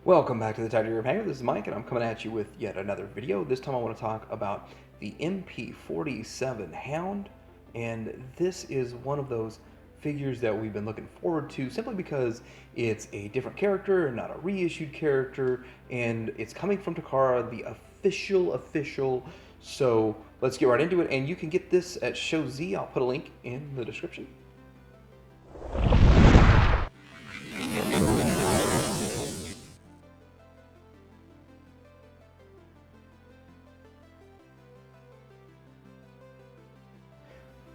Welcome back to the Tidy Room Hangar. This is Mike, and I'm coming at you with yet another video. This time I want to talk about the MP-47 Hound, and this is one of those figures that we've been looking forward to simply because it's a different character and not a reissued character, and it's coming from Takara, the official. So let's get right into it, and you can get this at Show Z. I'll put a link in the description.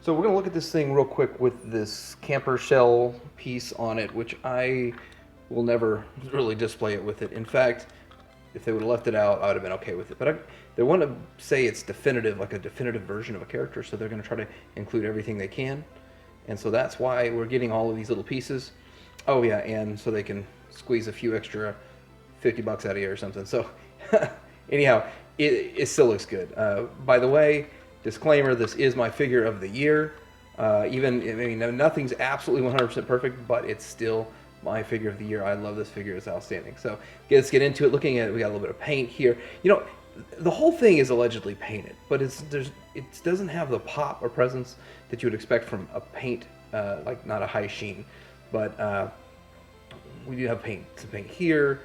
So we're going to look at this thing real quick with this camper shell piece on it, which I will never really display it with it. In fact, if they would have left it out, I would have been okay with it. But they want to say it's definitive, like a definitive version of a character, so they're going to try to include everything they can. And so that's why we're getting all of these little pieces. Oh yeah, and so they can squeeze a few extra 50 bucks out of you or something. So anyhow, it still looks good. By the way, disclaimer, this is my figure of the year. Nothing's absolutely 100% perfect, but it's still my figure of the year. I love this figure. It's outstanding. So let's get into it. Looking at it, we got a little bit of paint here. You know, the whole thing is allegedly painted, but it doesn't have the pop or presence that you would expect from a paint, like not a high sheen. But we do have paint. Some paint here,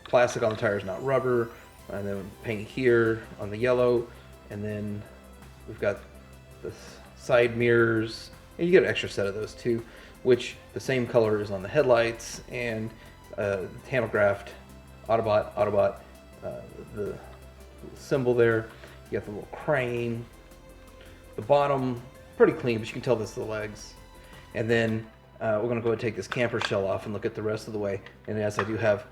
plastic on the tires, not rubber, and then paint here on the yellow. And then we've got the side mirrors, and you get an extra set of those too, which the same color is on the headlights, and the tamographed Autobot, the symbol there. You got the little crane. The bottom, pretty clean, but you can tell this is the legs. And then we're going to go ahead and take this camper shell off and look at the rest of the way. And yes, I do have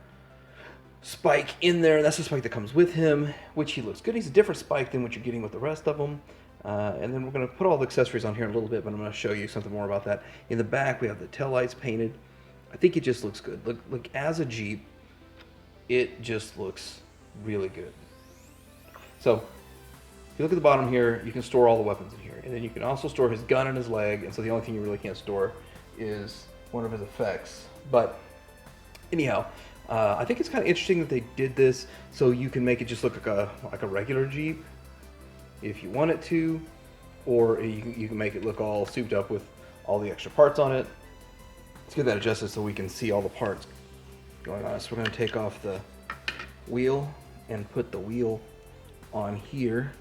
Spike in there. That's the Spike that comes with him, which he looks good. He's a different Spike than what you're getting with the rest of them. And then we're going to put all the accessories on here in a little bit, but I'm going to show you something more about that. In the back, we have the taillights painted. I think it just looks good. Look, as a Jeep, it just looks really good. So, if you look at the bottom here, you can store all the weapons in here. And then you can also store his gun and his leg, and so the only thing you really can't store is one of his effects. But, anyhow, I think it's kind of interesting that they did this so you can make it just look like a regular Jeep if you want it to, or you can make it look all souped up with all the extra parts on it. Let's get that adjusted so we can see all the parts going on. So we're going to take off the wheel and put the wheel on here,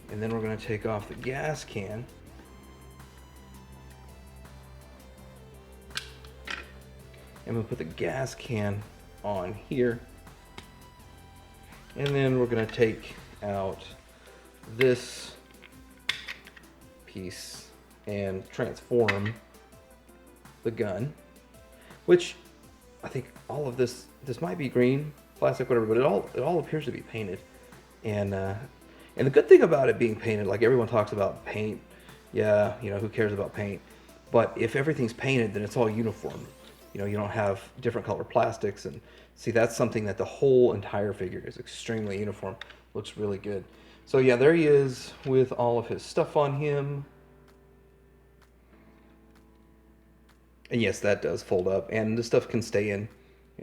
and then we're going to take off the gas can. And we'll put the gas can on here. And then we're going to take out this piece and transform the gun, which I think all of this might be green, plastic, whatever, but it all appears to be painted. And the good thing about it being painted, like everyone talks about paint, yeah, you know, who cares about paint? But if everything's painted, then it's all uniform. You know, you don't have different color plastics, and see, that's something that the whole entire figure is extremely uniform. Looks really good. So yeah, there he is with all of his stuff on him. And yes, that does fold up, and this stuff can stay in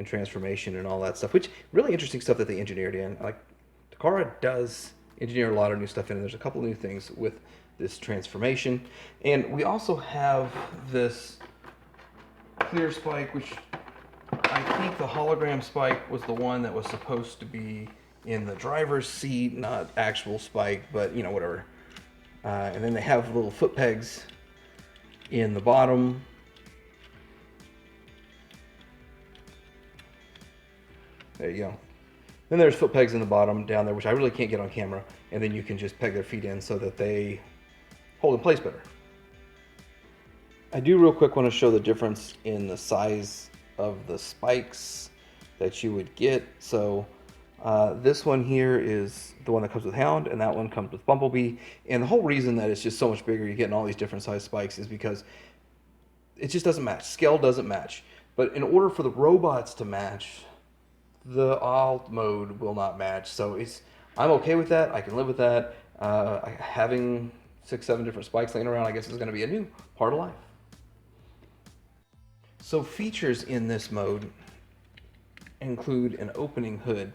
transformation and all that stuff, which really interesting stuff that they engineered in. Like, Takara does engineer a lot of new stuff in, and there's a couple new things with this transformation. And we also have this clear Spike, which I think the hologram Spike was the one that was supposed to be in the driver's seat, not actual Spike, but you know, whatever. And then they have little foot pegs in the bottom. There you go. Then there's foot pegs in the bottom down there, which I really can't get on camera. And then you can just peg their feet in so that they hold in place better. I do real quick want to show the difference in the size of the spikes that you would get. So this one here is the one that comes with Hound, and that one comes with Bumblebee. And the whole reason that it's just so much bigger, you're getting all these different size spikes, is because it just doesn't match. Scale doesn't match. But in order for the robots to match, the alt mode will not match. So I'm okay with that. I can live with that. Having 6-7 different spikes laying around, I guess, is going to be a new part of life. So features in this mode, include an opening hood,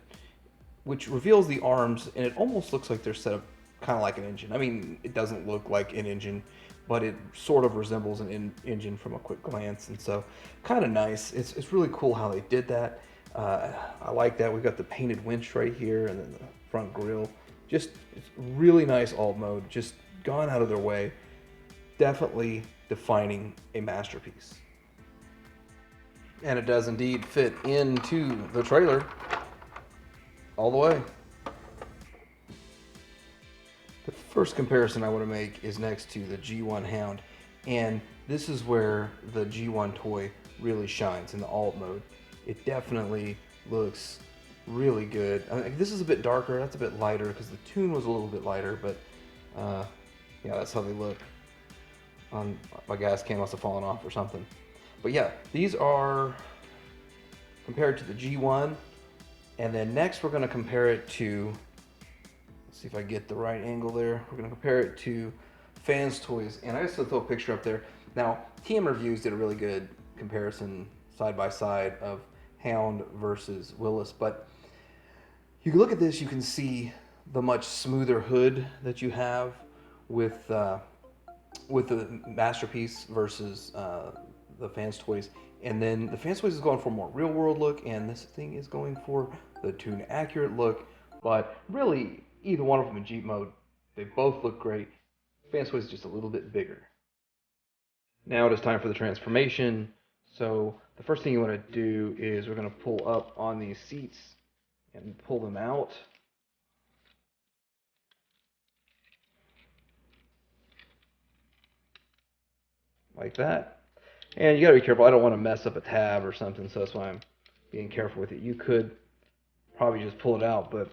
which reveals the arms, and it almost looks like they're set up kind of like an engine. I mean, it doesn't look like an engine, but it sort of resembles an engine from a quick glance, and so kind of nice. It's really cool how they did that. I like that. We've got the painted winch right here, and then the front grille. Just it's really nice alt mode. Just gone out of their way. Definitely defining a masterpiece. And it does indeed fit into the trailer all the way. The first comparison I want to make is next to the G1 Hound, and this is where the G1 toy really shines in the alt mode. It definitely looks really good. I mean, this is a bit darker, that's a bit lighter because the tune was a little bit lighter, but yeah, that's how they look. My gas can must have fallen off or something. But yeah, these are compared to the G1, and then next we're going to compare it to, let's see if I get the right angle there. We're going to compare it to Fans Toys, and I just throw a picture up there. Now, TM Reviews did a really good comparison side by side of Hound versus Willis, but you can look at this, you can see the much smoother hood that you have with the Masterpiece versus the Fans Toys, and then the Fans Toys is going for a more real world look, and this thing is going for the tune accurate look. But really, either one of them in Jeep mode, they both look great. Fans Toys is just a little bit bigger. Now it is time for the transformation. So the first thing you want to do is we're going to pull up on these seats and pull them out. Like that. And you got to be careful. I don't want to mess up a tab or something, so that's why I'm being careful with it. You could probably just pull it out, but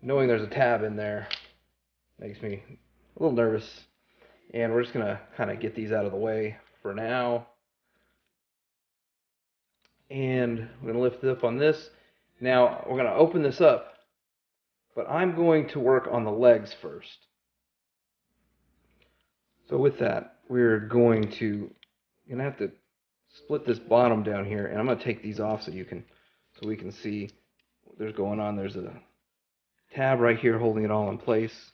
knowing there's a tab in there makes me a little nervous. And we're just going to kind of get these out of the way for now. And we're going to lift it up on this. Now we're going to open this up, but I'm going to work on the legs first. So with that, we're going to have to split this bottom down here, and I'm going to take these off so we can see what there's going on. There's a tab right here holding it all in place.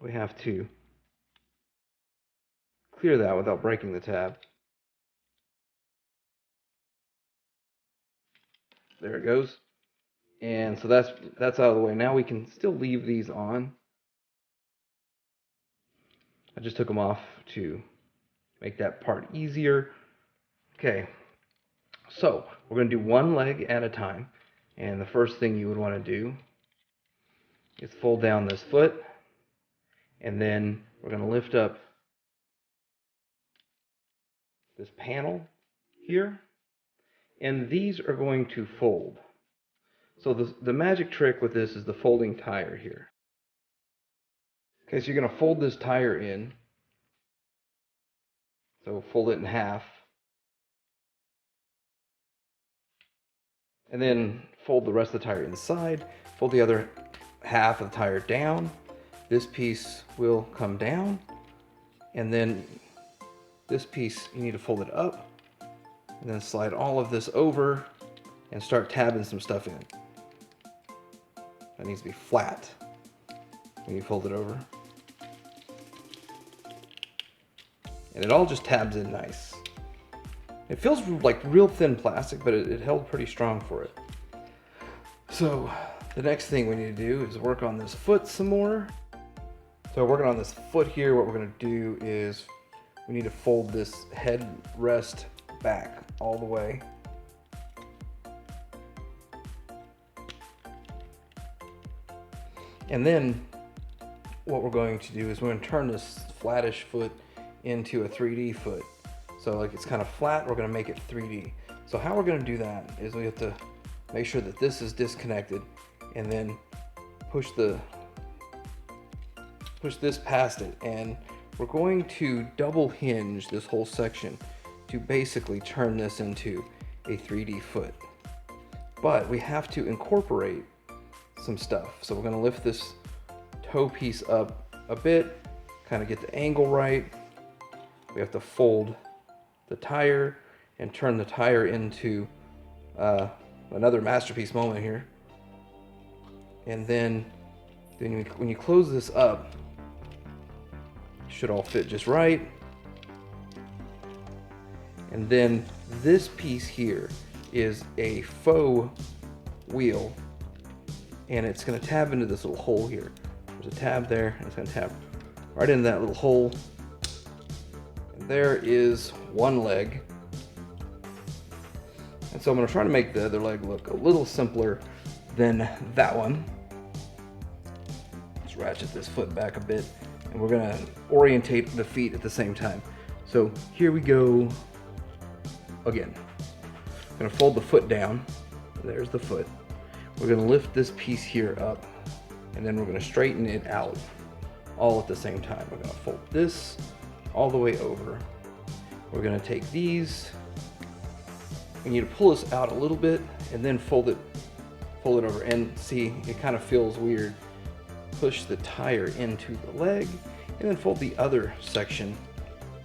We have to clear that without breaking the tab. There it goes. And so that's out of the way. Now we can still leave these on. I just took them off to make that part easier. Okay, so we're going to do one leg at a time. And the first thing you would want to do is fold down this foot. And then we're going to lift up this panel here. And these are going to fold. So the magic trick with this is the folding tire here. Okay, so you're going to fold this tire in. So fold it in half. And then fold the rest of the tire inside. Fold the other half of the tire down. This piece will come down. And then this piece, you need to fold it up. And then slide all of this over and start tabbing some stuff in. That needs to be flat when you fold it over. And it all just tabs in nice. It feels like real thin plastic, but it held pretty strong for it. So the next thing we need to do is work on this foot some more. So working on this foot here, what we're going to do is we need to fold this headrest back all the way. And then what we're going to do is we're going to turn this flattish foot into a 3D foot. So like it's kind of flat, we're going to make it 3D. So how we're going to do that is we have to make sure that this is disconnected and then push this past it, and we're going to double hinge this whole section to basically turn this into a 3D foot. But we have to incorporate some stuff. So we're going to lift this toe piece up a bit, kind of get the angle right. We have to fold the tire and turn the tire into Another masterpiece moment here. And then when you close this up, it should all fit just right. And then this piece here is a faux wheel, and it's going to tab into this little hole here. There's a tab there, and it's going to tab right into that little hole. And there is one leg. And so I'm going to try to make the other leg look a little simpler than that one. Let's ratchet this foot back a bit, and we're going to orientate the feet at the same time. So here we go again. I'm going to fold the foot down. There's the foot. We're going to lift this piece here up, and then we're going to straighten it out all at the same time. We're going to fold this all the way over. We're going to take these. We need to pull this out a little bit and then fold it over. And see, it kind of feels weird. Push the tire into the leg and then fold the other section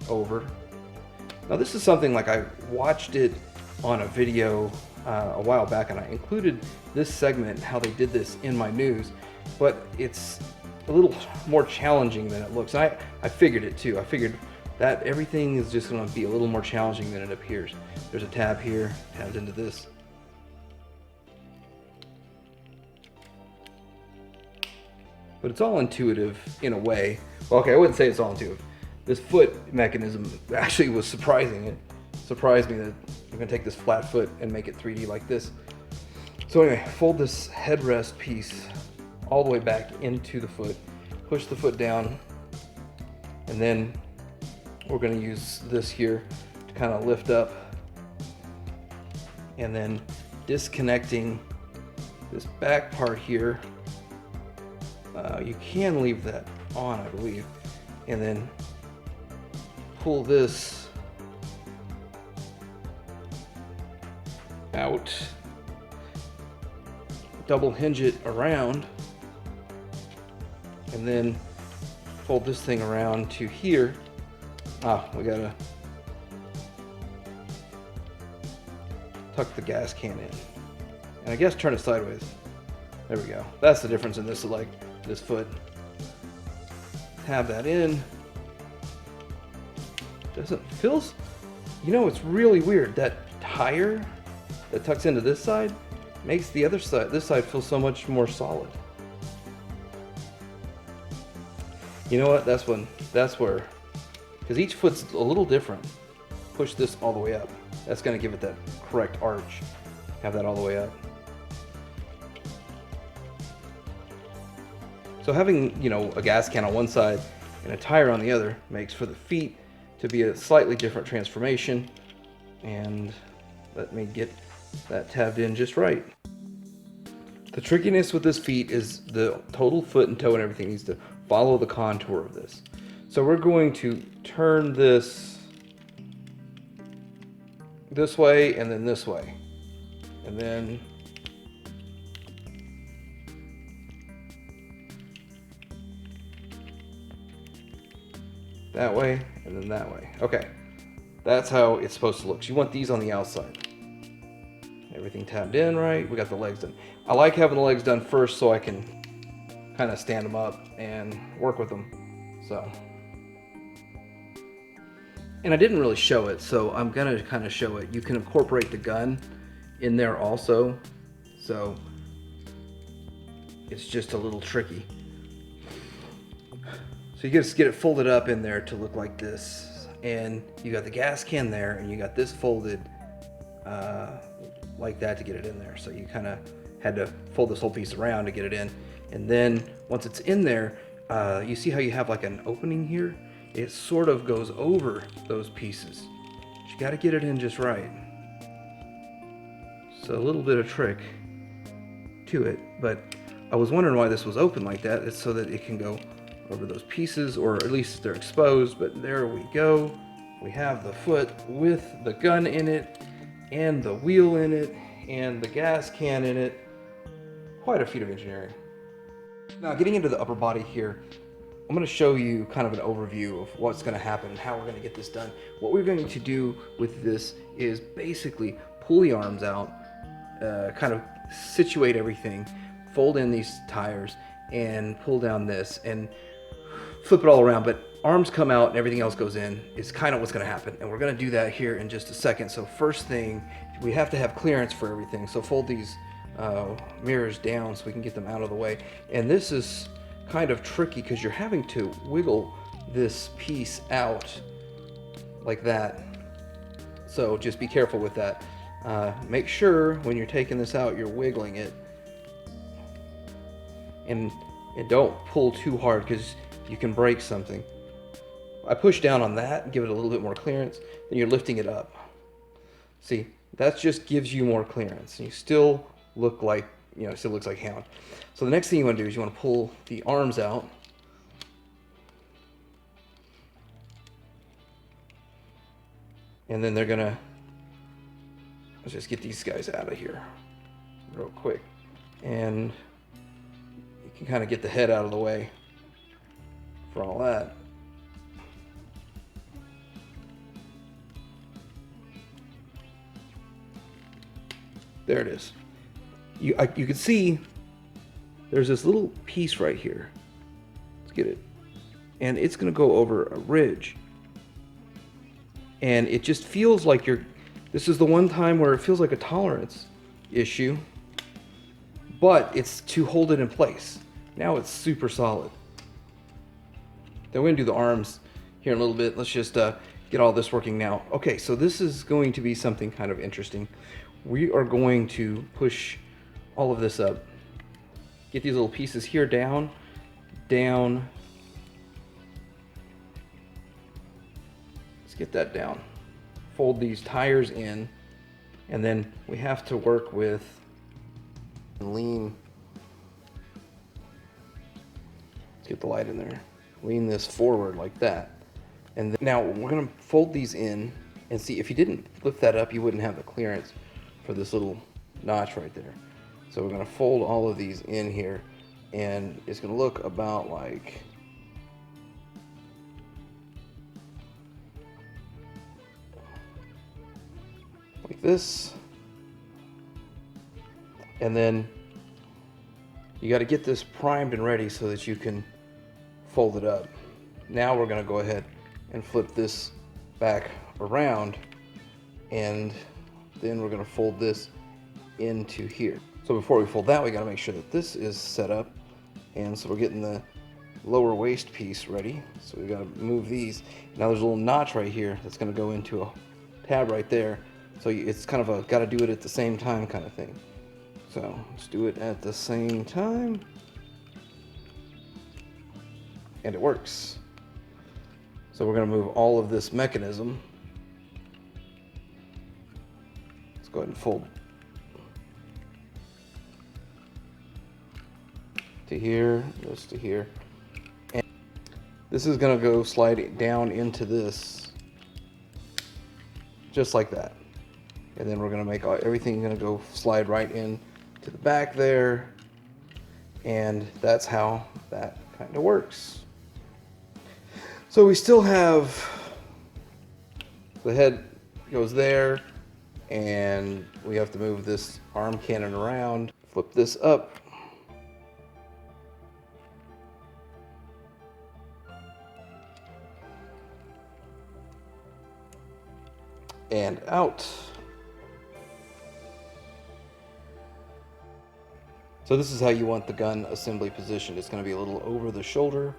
over. Now this is something like I watched it on a video a while back, and I included this segment, how they did this, in my news, but it's a little more challenging than it looks. And I figured it too. I figured that everything is just going to be a little more challenging than it appears. There's a tab here, tabs into this. But it's all intuitive in a way. Well, okay, I wouldn't say it's all intuitive. This foot mechanism actually was surprising. It surprised me that I'm going to take this flat foot and make it 3D like this. So anyway, fold this headrest piece all the way back into the foot, push the foot down, and then we're going to use this here to kind of lift up, and then disconnecting this back part here. You can leave that on, I believe, and then pull this out, double hinge it around, and then fold this thing around to here. We gotta tuck the gas can in, and I guess turn it sideways. There we go. That's the difference in this leg, this foot. Tab that in. Feels, you know, it's really weird. That tire that tucks into this side makes the other side, this side, feel so much more solid. You know what? That's where, because each foot's a little different. Push this all the way up. That's going to give it that correct arch. Have that all the way up. So having, you know, a gas can on one side and a tire on the other makes for the feet to be a slightly different transformation. And let me get that tabbed in just right. The trickiness with this feet is the total foot and toe and everything needs to follow the contour of this. So we're going to turn this way and then this way. And then that way, and then that way. Okay, that's how it's supposed to look. So you want these on the outside. Everything tabbed in right. We got the legs done. I like having the legs done first so I can kind of stand them up and work with them. So, and I didn't really show it, so I'm gonna kind of show it. You can incorporate the gun in there also, so it's just a little tricky. So you just get it folded up in there to look like this, and you got the gas can there, and you got this folded like that to get it in there. So you kind of had to fold this whole piece around to get it in, and then once it's in there, you see how you have like an opening here? It sort of goes over those pieces. You got to get it in just right. So a little bit of trick to it, but I was wondering why this was open like that. It's so that it can go over those pieces, or at least they're exposed. But there we go. We have the foot with the gun in it, and the wheel in it, and the gas can in it. Quite a feat of engineering. Now getting into the upper body here, I'm going to show you kind of an overview of what's going to happen and how we're going to get this done. What we're going to do with this is basically pull the arms out, kind of situate everything, fold in these tires, and pull down this, and flip it all around. But arms come out and everything else goes in is kind of what's going to happen. And we're going to do that here in just a second. So first thing, we have to have clearance for everything. So fold these mirrors down so we can get them out of the way. And this is kind of tricky because you're having to wiggle this piece out like that. So just be careful with that. Make sure when you're taking this out, you're wiggling it. And don't pull too hard because you can break something. I push down on that, give it a little bit more clearance, then you're lifting it up. See, that just gives you more clearance. And you still look like, you know, it still looks like Hound. So the next thing you want to do is you want to pull the arms out. And then they're gonna, let's just get these guys out of here real quick. And you can kind of get the head out of the way for all that. There it is. You can see there's this little piece right here. Let's get it. And it's going to go over a ridge. And it just feels like this is the one time where it feels like a tolerance issue, but it's to hold it in place. Now it's super solid. Then we're going to do the arms here in a little bit. Let's just get all this working now. Okay, so this is going to be something kind of interesting. We are going to push all of this up. Get these little pieces here down, down. Let's get that down. Fold these tires in, and then we have to work with lean. Let's get the light in there. Lean this forward like that. And now we're going to fold these in, and see, if you didn't lift that up, you wouldn't have the clearance for this little notch right there. So we're going to fold all of these in here, and it's going to look about like this. And then you got to get this primed and ready so that you can fold it up. Now we're going to go ahead and flip this back around, and then we're going to fold this into here. So before we fold that, we got to make sure that this is set up. And so we're getting the lower waist piece ready. So we got to move these. Now there's a little notch right here that's going to go into a tab right there. So it's kind of a got to do it at the same time kind of thing. So let's do it at the same time. And it works. So we're going to move all of this mechanism. Let's go ahead and fold to here, this to here. And this is going to go slide down into this just like that. And then we're going to make everything going to go slide right in to the back there. And that's how that kind of works. So we still have the head goes there, and we have to move this arm cannon around, flip this up. And out. So this is how you want the gun assembly positioned. It's going to be a little over the shoulder,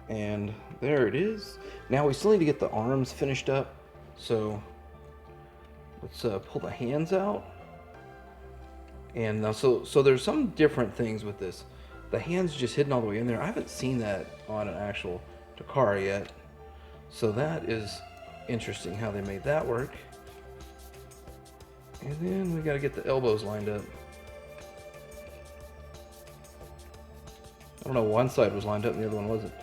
and there it is. Now we still need to get the arms finished up, so let's pull the hands out. And now, so there's some different things with this. The hands just hidden all the way in there. I haven't seen that on an actual Takara yet, so that is interesting how they made that work. And then we got to get the elbows lined up. I don't know, one side was lined up and the other one wasn't.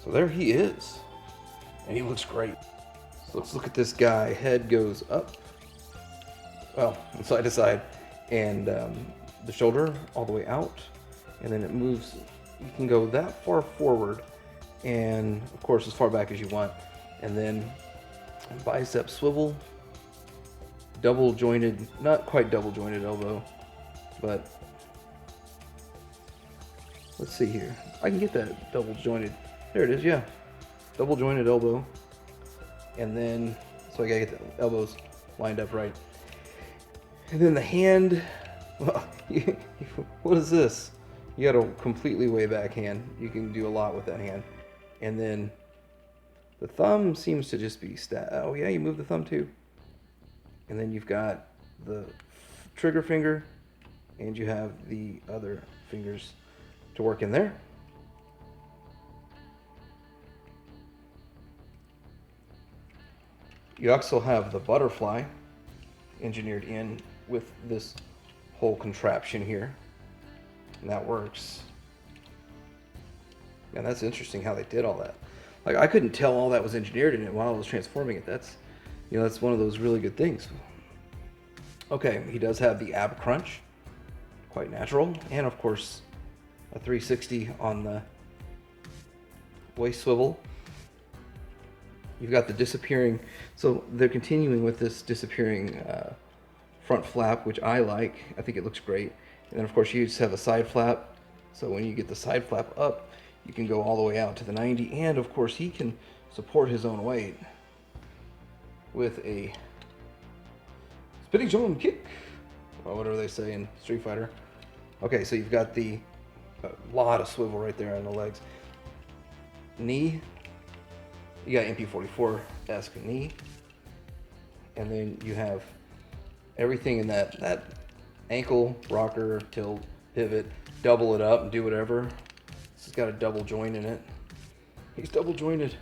So there he is. And he looks great. So let's look at this guy. Head goes up. Well, side to side. And the shoulder all the way out. And then it moves. You can go that far forward. And of course as far back as you want. And then bicep swivel double jointed, not quite double jointed elbow, but let's see here. I can get that double jointed. There it is, yeah. Double jointed elbow. And then, so I gotta get the elbows lined up right. And then the hand, well, what is this? You got a completely way back hand. You can do a lot with that hand. And then the thumb seems to just be oh yeah, you move the thumb too. And then you've got the trigger finger, and you have the other fingers to work in there. You also have the butterfly engineered in with this whole contraption here, and that works. And that's interesting how they did all that. Like, I couldn't tell all that was engineered in it while I was transforming it. That's, you know, that's one of those really good things. Okay, he does have the ab crunch, quite natural, and of course a 360 on the waist swivel. You've got the disappearing, so they're continuing with this disappearing front flap, which I like. I think it looks great. And then of course you just have a side flap, so when you get the side flap up, you can go all the way out to the 90, and of course he can support his own weight with a spinning John kick, or whatever they say in Street Fighter. Okay, so you've got the lot of swivel right there on the legs. Knee, you got MP-47-esque knee, and then you have everything in that ankle, rocker, tilt, pivot, double it up and do whatever. This has got a double joint in it. He's double jointed.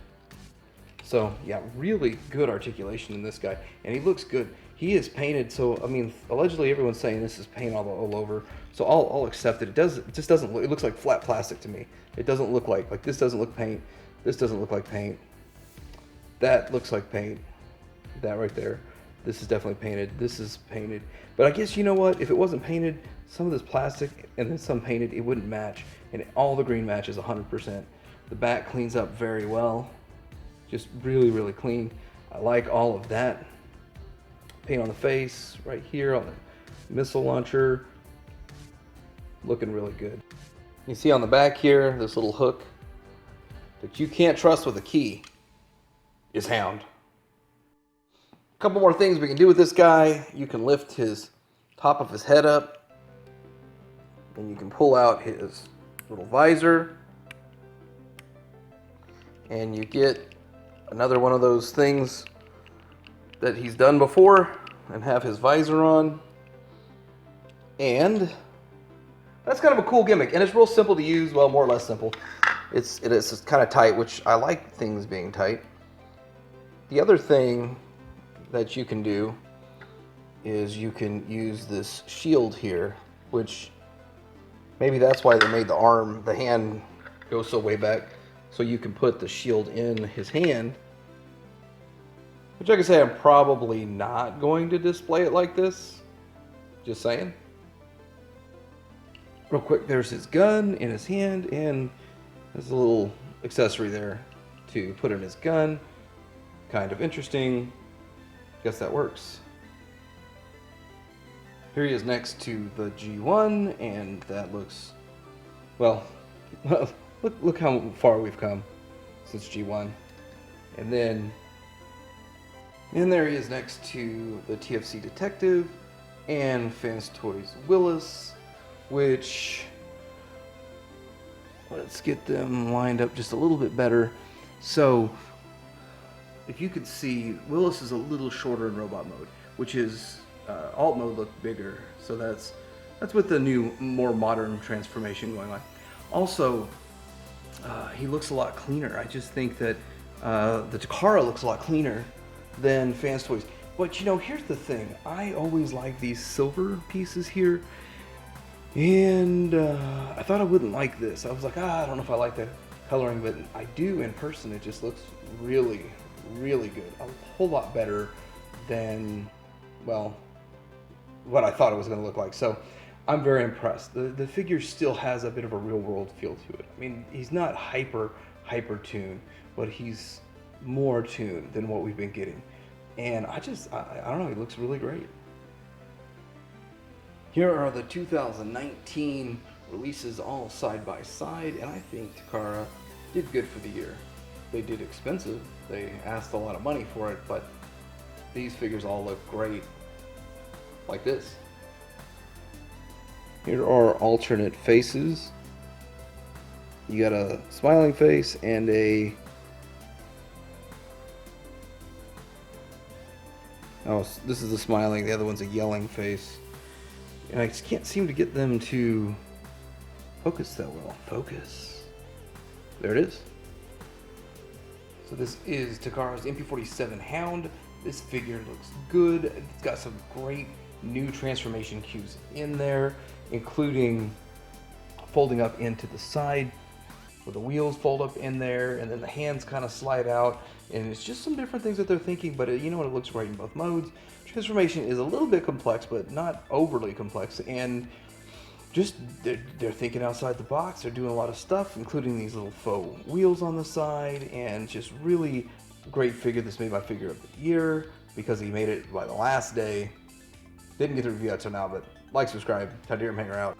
So yeah, really good articulation in this guy, and he looks good. He is painted, so I mean, allegedly everyone's saying this is paint all over. So I'll accept it. It just doesn't look. It looks like flat plastic to me. It doesn't look like this doesn't look paint. This doesn't look like paint. That looks like paint. That right there. This is definitely painted. This is painted. But I guess, you know what? If it wasn't painted, some of this plastic and then some painted, it wouldn't match. And all the green matches 100%. The back cleans up very well. Just really, really clean. I like all of that. Paint on the face, right here on the missile launcher. Looking really good. You see on the back here, this little hook that you can't trust with a key is Hound. A couple more things we can do with this guy. You can lift his top of his head up, and you can pull out his little visor, and you get another one of those things that he's done before and have his visor on. And that's kind of a cool gimmick, and it's real simple to use. Well, more or less simple. It is kind of tight, which I like things being tight. The other thing that you can do is you can use this shield here, which maybe that's why they made the hand go so way back, so you can put the shield in his hand, which I can say I'm probably not going to display it like this, just saying. Real quick, there's his gun in his hand, and there's a little accessory there to put in his gun. Kind of interesting. Guess that works. Here he is next to the G1, and that looks, well, look how far we've come since G1. And then, and there he is next to the TFC Detective and Fans Toys Willis, which, let's get them lined up just a little bit better. So, if you could see, Willis is a little shorter in robot mode, which is alt mode looked bigger. So that's with the new, more modern transformation going on. Also, he looks a lot cleaner. I just think that the Takara looks a lot cleaner than Fans Toys. But you know, here's the thing. I always like these silver pieces here. And I thought I wouldn't like this. I was like, I don't know if I like the coloring, but I do in person. It just looks really, really good. A whole lot better than, well, what I thought it was going to look like. So I'm very impressed. The figure still has a bit of a real world feel to it. I mean, he's not hyper tuned, but he's more tuned than what we've been getting. And I don't know, he looks really great. Here are the 2019 releases all side by side, and I think Takara did good for the year. They did expensive, they asked a lot of money for it, but these figures all look great, like this. Here are alternate faces. You got a smiling face and a... Oh, this is the smiling, the other one's a yelling face. And I just can't seem to get them to focus that well. Focus. There it is. So this is Takara's MP-47 Hound. This figure looks good. It's got some great new transformation cues in there, including folding up into the side, where the wheels fold up in there, and then the hands kind of slide out. And it's just some different things that they're thinking, but you know what, it looks great in both modes. Transformation is a little bit complex, but not overly complex, and just they're thinking outside the box. They're doing a lot of stuff, including these little faux wheels on the side, and just really great figure. This made my figure of the year because he made it by the last day. Didn't get the review out till now, but like, subscribe, Tydirium Hanger out.